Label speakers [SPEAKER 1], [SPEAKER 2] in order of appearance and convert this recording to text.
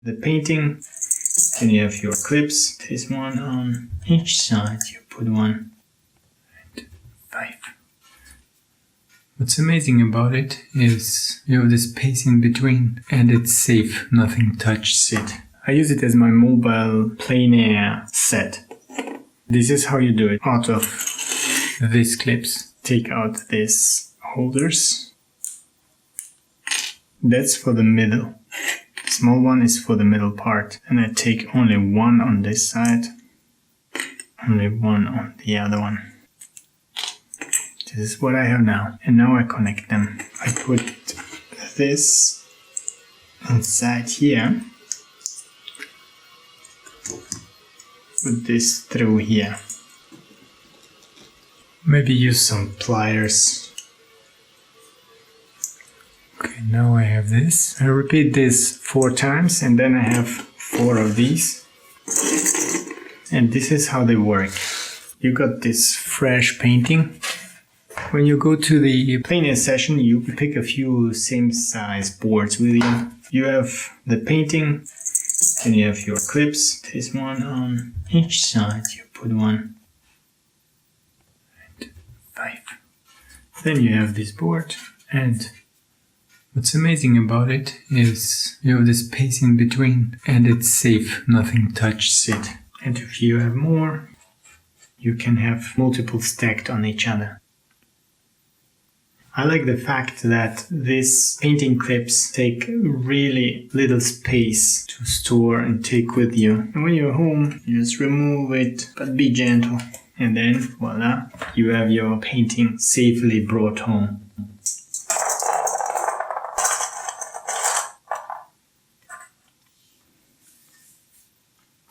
[SPEAKER 1] the painting. Then you have your clips. There's one on each side. You put 1 and 5. What's amazing about it is you have this space in between and it's safe, nothing touches it. I use it as my mobile plein air set. This is how you do it. Out of these clips, take out these holders. That's for the middle. The small one is for the middle part. And I take only one on this side, only one on the other one. This is what I have now. And now I connect them. I put this inside here. Put this through here. Maybe use some pliers. Okay, now I have this. I repeat this 4 times and then I have 4 of these. And this is how they work. You got this fresh painting. When you go to the plein air session, you pick a few same size boards with you. You have the painting, then you have your clips. There's one on each side. You put 1 and 5. Then you have this board, and what's amazing about it is you have this space in between and it's safe, nothing touches it. And if you have more, you can have multiple stacked on each other. I like the fact that these painting clips take really little space to store and take with you. And when you're home, you just remove it, but be gentle. And then, voila, you have your painting safely brought home.